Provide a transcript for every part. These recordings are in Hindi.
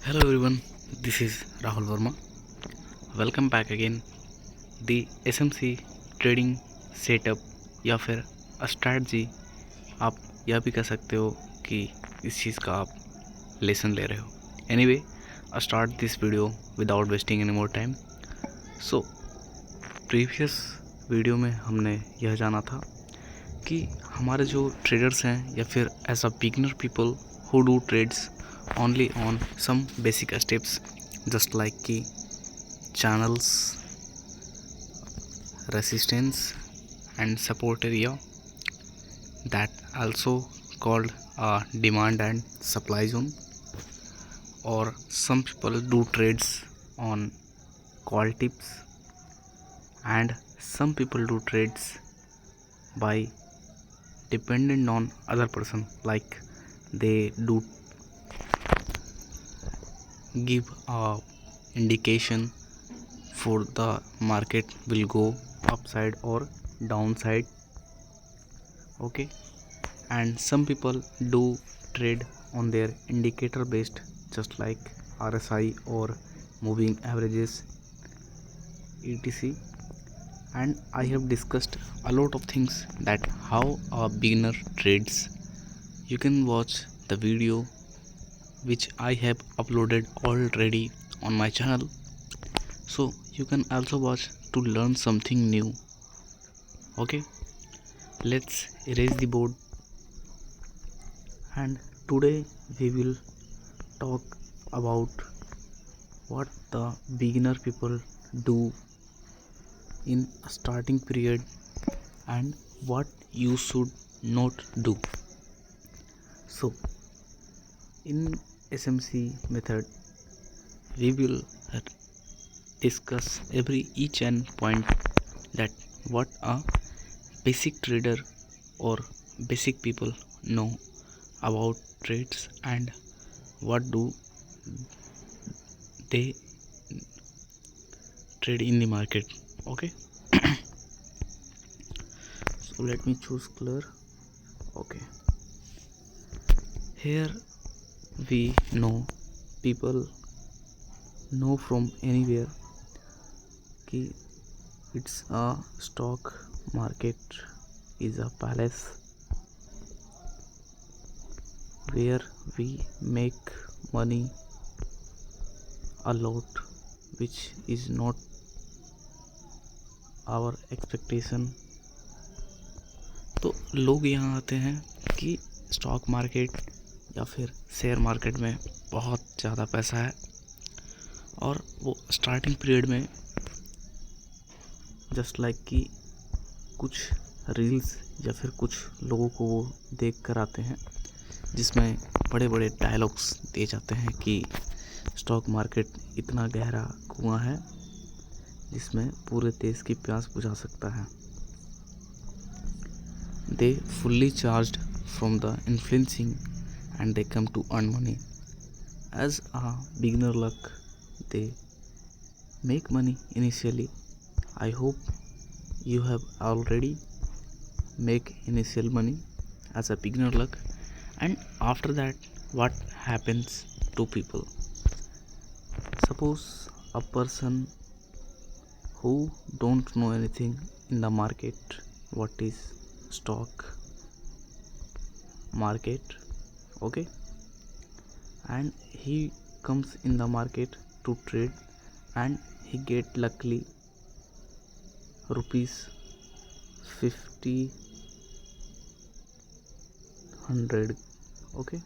Hello everyone, this is Rahul Verma. Welcome back again. The SMC trading setup या फिर स्ट्रैटजी आप यह भी कह सकते हो कि इस चीज़ का आप लेसन ले रहे हो. Anyway, start this video without wasting any more time. So previous video में हमने यह जाना था कि हमारे जो ट्रेडर्स हैं या फिर as a beginner people who do trades only on some basic steps just like key channels, resistance and support area, that also called a demand and supply zone. Or some people do trades on call tips and some people do trades by dependent on other person, like they do give a indication for the market will go upside or downside. Okay, and some people do trade on their indicator based, just like RSI or moving averages etc. And I have discussed a lot of things that how a beginner trades. You can watch the video which I have uploaded already on my channel, so you can also watch to learn something new. Okay, let's erase the board, and today we will talk about what the beginner people do in a starting period and what you should not do. So in SMC method we will discuss each and point that what a basic trader or basic people know about trades and what do they trade in the market. Okay. So let me choose color. Okay, here we know people know from anywhere कि it's a stock market is a palace where we make money a lot, which is not our expectation. तो लोग यहाँ आते हैं कि स्टॉक मार्केट या फिर शेयर मार्केट में बहुत ज़्यादा पैसा है, और वो स्टार्टिंग पीरियड में जस्ट लाइक कि कुछ रील्स या फिर कुछ लोगों को वो देख कर आते हैं जिसमें बड़े बड़े डायलॉग्स दिए जाते हैं कि स्टॉक मार्केट इतना गहरा कुआं है जिसमें पूरे देश की प्यास बुझा सकता है. They fully charged from the influencing and they come to earn money. As a beginner luck, they make money initially. I hope you have already make initial money as a beginner luck. And after that, what happens to people? Suppose a person who don't know anything in the market, what is stock market, okay, and he comes in the market to trade and he get luckily rupees 50 100. Okay,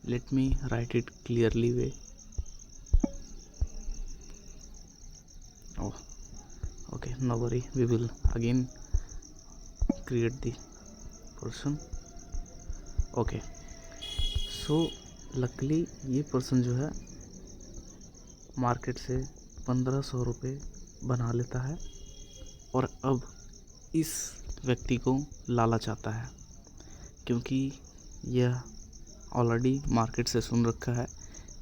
let me write it clearly way. Oh, okay, no worry, we will again create the person. Okay, so luckily ये पर्सन जो है मार्केट से 1500 रुपये बना लेता है, और अब इस व्यक्ति को लालच आता है क्योंकि यह ऑलरेडी मार्केट से सुन रखा है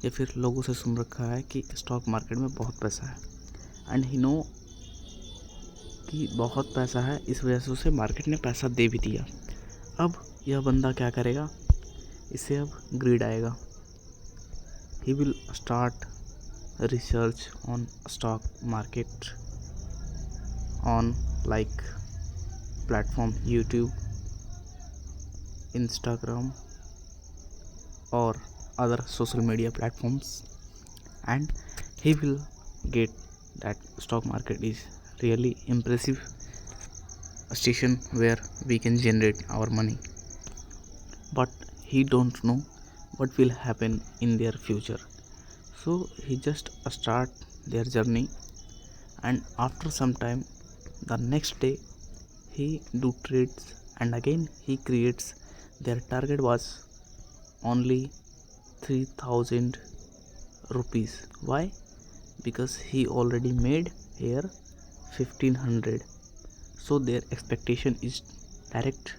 या फिर लोगों से सुन रखा है कि स्टॉक मार्केट में बहुत पैसा है, एंड ही नो कि बहुत पैसा है, इस वजह से उसे मार्केट ने पैसा दे भी दिया. अब यह बंदा क्या करेगा, इसे अब ग्रीड आएगा he will start research on stock market on like platform YouTube, Instagram or other social media platforms, and he will get that stock market is really impressive station where we can generate our money, but he don't know what will happen in their future. So he just start their journey, and after some time the next day he do trades, and again he creates their target was only 3000 rupees. Why? Because he already made here 1500, so their expectation is direct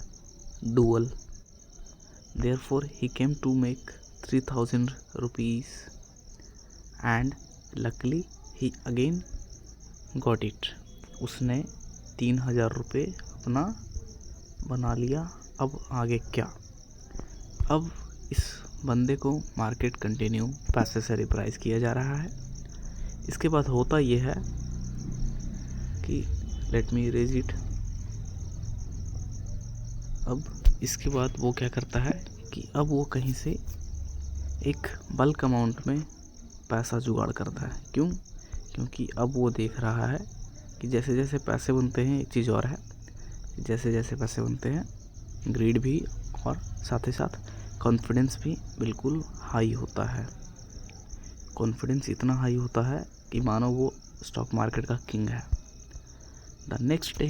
dual. Therefore he came to make 3000 rupees, and luckily he again got it. उसने 3000 रुपये अपना बना लिया। अब आगे क्या? अब इस बंदे को मार्केट कंटिन्यू पैसे से रिप्राइस किया जा रहा है। इसके बाद होता ये है कि लेट मी इरेज इट। अब इसके बाद वो क्या करता है कि अब वो कहीं से एक बल्क अमाउंट में पैसा जुगाड़ करता है। क्यों? क्योंकि अब वो देख रहा है कि जैसे जैसे पैसे बनते हैं, एक चीज़ और है, जैसे जैसे पैसे बनते हैं ग्रीड भी और साथ ही साथ कॉन्फिडेंस भी बिल्कुल हाई होता है। कॉन्फिडेंस इतना हाई होता है कि मानो वो स्टॉक मार्केट का किंग है। The next day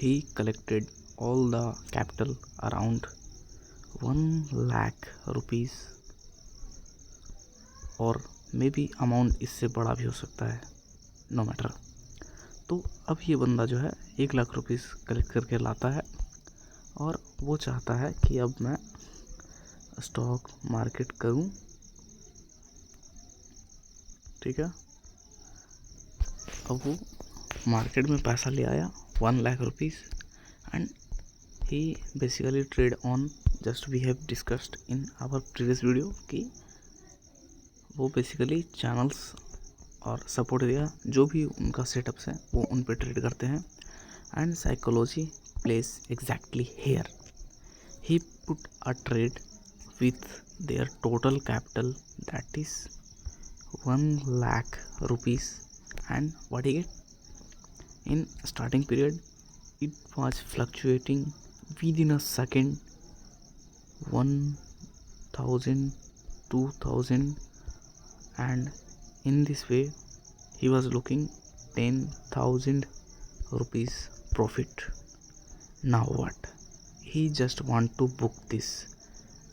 he collected all the capital around 1 lakh rupees, और मे बी अमाउंट इससे बड़ा भी हो सकता है, नो मैटर। तो अब ये बंदा जो है 1 लाख रुपीज़ कलेक्ट करके लाता है, और वो चाहता है कि अब मैं स्टॉक मार्केट करूं। ठीक है, अब वो मार्केट में पैसा ले आया 1 lakh rupees, and he basically trade on, just we have discussed in our previous video कि वो बेसिकली चैनल्स और सपोर्ट एरिया जो भी उनका सेटअप्स है वो उन पे ट्रेड करते हैं, and psychology place exactly here. He put a trade with their total capital that is 1 lakh rupees, and what he get in starting period it was fluctuating within a second 1000, 2000, and in this way he was looking 10,000 rupees profit. Now what? He just want to book this,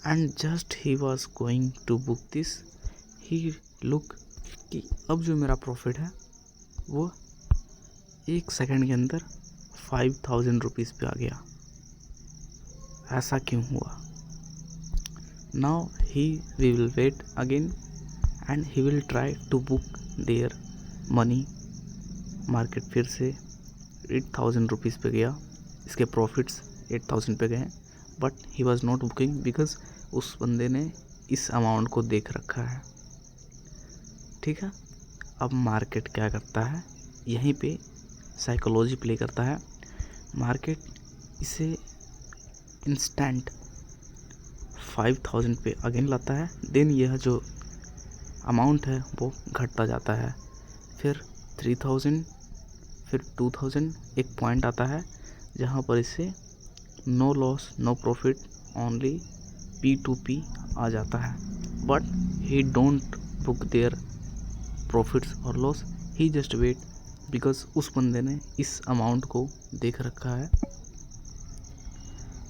and just he was going to book this, he look कि अब जो मेरा प्रॉफिट है वो 1 सेकंड के अंदर 5000 रुपीज़ पे आ गया। ऐसा क्यों हुआ? Now he we will wait again and he will try to book their money. Market फिर से 8000 रुपीज़ पे गया, इसके प्रॉफिट्स 8000 पे गए, but he was not booking because उस बंदे ने इस अमाउंट को देख रखा है। ठीक है, अब मार्केट क्या करता है, यहीं पे साइकोलॉजी प्ले करता है। मार्केट इसे इंस्टेंट 5000 पे अगेन लाता है, देन यह जो अमाउंट है वो घटता जाता है, फिर 3000, फिर 2000, एक पॉइंट आता है जहाँ पर इसे no loss no profit only P2P आ जाता है, but he don't book their profits और loss, he just wait because उस बंदे ने इस अमाउंट को देख रखा है,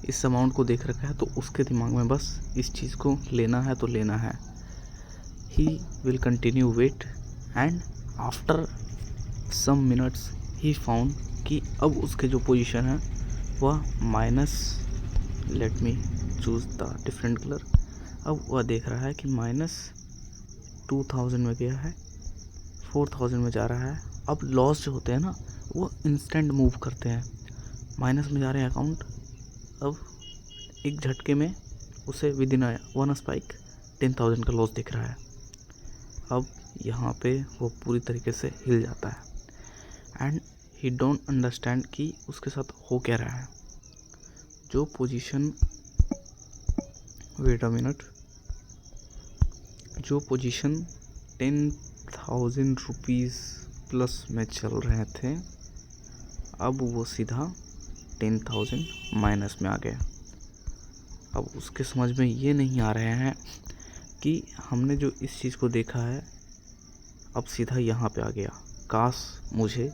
इस अमाउंट को देख रखा है, तो उसके दिमाग में बस इस चीज़ को लेना है तो लेना है। He will continue wait, and after some minutes he found कि अब उसके जो पोजीशन है वह minus, let me choose the different colour, अब वह देख रहा है कि -2000 में गया है, 4000 में जा रहा है। अब लॉस जो होते हैं ना वो इंस्टेंट मूव करते हैं, माइनस में जा रहे हैं अकाउंट, अब एक झटके में उसे विद इन 1 स्पाइक 10,000 का लॉस दिख रहा है। अब यहाँ पे वो पूरी तरीके से हिल जाता है एंड ही डोंट अंडरस्टैंड कि उसके साथ हो क्या रहा है। जो पोजीशन, वेट अ मिनट, जो पोजीशन 10,000 रुपीज़ प्लस में चल रहे थे, अब वो सीधा 10,000 माइनस में आ गया। अब उसके समझ में ये नहीं आ रहे हैं कि हमने जो इस चीज़ को देखा है अब सीधा यहाँ पे आ गया। काश मुझे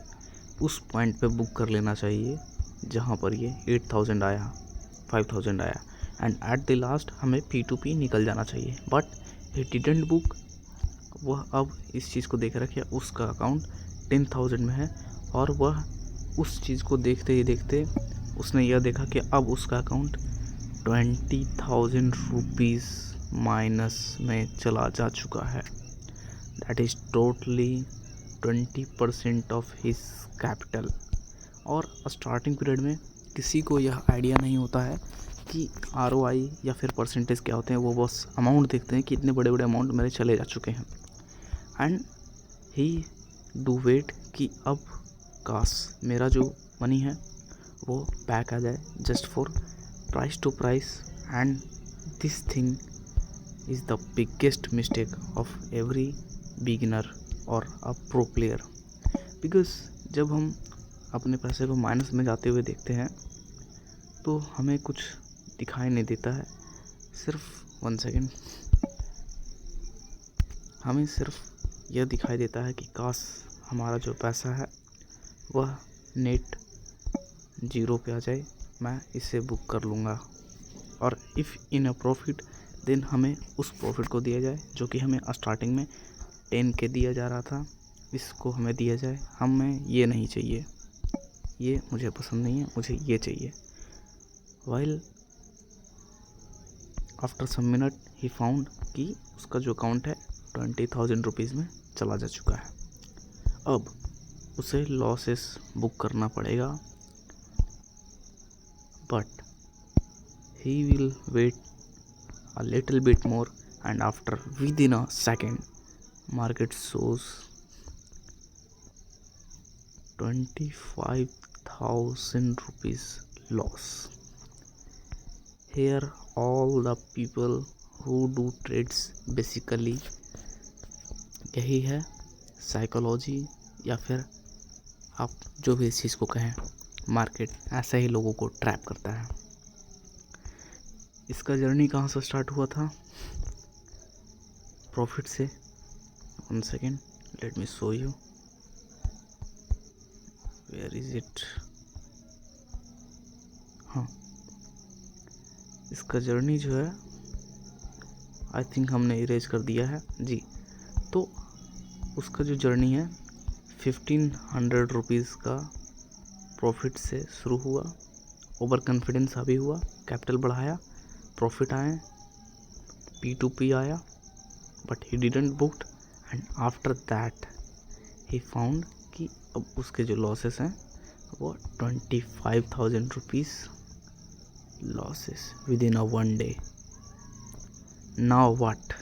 उस पॉइंट पे बुक कर लेना चाहिए जहाँ पर ये 8,000 आया, 5,000 आया एंड एट द लास्ट हमें P2P निकल जाना चाहिए, बट ही डिडंट बुक। वह अब इस चीज़ को देख रहा है कि उसका अकाउंट 10,000 में है और वह उस चीज़ को देखते ही देखते उसने यह देखा कि अब उसका अकाउंट 20,000 रुपीज़ माइनस में चला जा चुका है। That is totally 20% of his capital. और स्टार्टिंग पीरियड में किसी को यह आइडिया नहीं होता है कि ROI या फिर परसेंटेज क्या होते हैं। वो बस अमाउंट देखते हैं कि इतने बड़े बड़े अमाउंट मेरे चले जा चुके हैं एंड ही डू वेट कि अब काश मेरा जो मनी है वो बैक आ जाए, just for price to price. And this thing is the biggest mistake of every beginner और अ प्रो प्लेयर, बिकॉज जब हम अपने पैसे को माइनस में जाते हुए देखते हैं तो हमें कुछ दिखाई नहीं देता है। सिर्फ 1 सेकेंड, हमें सिर्फ यह दिखाई देता है कि काश हमारा जो पैसा है वह नेट 0 पे आ जाए, मैं इसे बुक कर लूँगा। और if in a profit then हमें उस प्रॉफिट को दिया जाए जो कि हमें स्टार्टिंग में 10K दिया जा रहा था, इसको हमें दिया जाए। हमें ये नहीं चाहिए, ये मुझे पसंद नहीं है, मुझे ये चाहिए। While after some minute he found कि उसका जो अकाउंट है 20,000 रुपीज़ में चला जा चुका है। अब उसे लॉसेस बुक करना पड़ेगा, but he will wait a little bit more and after within a second market shows 25,000 rupees loss. Here all the people who do trades basically यही है साइकोलॉजी, या फिर आप जो भी इस चीज़ को कहें, मार्केट ऐसे ही लोगों को ट्रैप करता है। इसका जर्नी कहाँ से स्टार्ट हुआ था? प्रॉफिट से। 1 second, let me show you, where is it. हाँ, इसका जर्नी जो है आई थिंक हमने इरेज कर दिया है जी। तो उसका जो जर्नी है 1,500 रुपीज़ का प्रॉफिट से शुरू हुआ, ओवर कॉन्फिडेंस अभी हुआ, कैपिटल बढ़ाया, प्रॉफिट आए, P2P आया, but he didn't booked and after that he found कि अब उसके जो लॉसेस हैं वो 25,000 rupees losses with in a 1 day. Now what?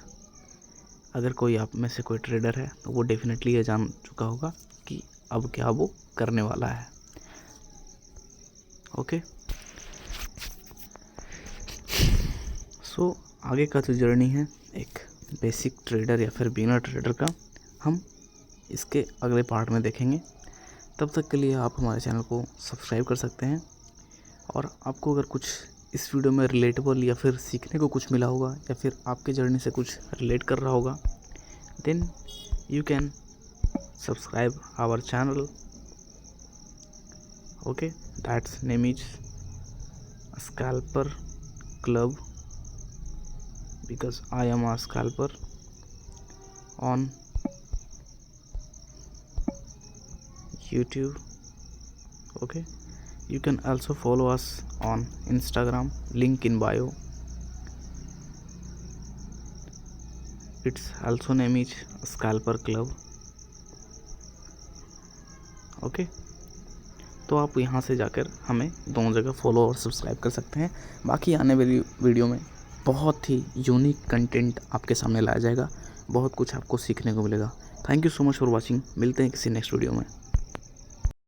अगर कोई आप में से कोई ट्रेडर है तो वो डेफिनेटली ये जान चुका होगा कि अब क्या वो करने वाला है। ओके, सो आगे का जो जर्नी है एक बेसिक ट्रेडर या फिर बिगिनर ट्रेडर का, हम इसके अगले पार्ट में देखेंगे। तब तक के लिए आप हमारे चैनल को सब्सक्राइब कर सकते हैं, और आपको अगर कुछ इस वीडियो में रिलेटेबल या फिर सीखने को कुछ मिला होगा या फिर आपके जर्नी से कुछ रिलेट कर रहा होगा, then you can subscribe our channel. Okay, that's name is scalper club, because I am a scalper on YouTube. Okay, you can also follow us on Instagram, link in bio. It's also name is Scalper Club. Okay, तो आप यहाँ से जाकर हमें दोनों जगह फॉलो और सब्सक्राइब कर सकते हैं। बाकी आने वाली वीडियो में बहुत ही यूनिक कंटेंट आपके सामने लाया जाएगा, बहुत कुछ आपको सीखने को मिलेगा। Thank you so much for watching. मिलते हैं किसी नेक्स्ट वीडियो में।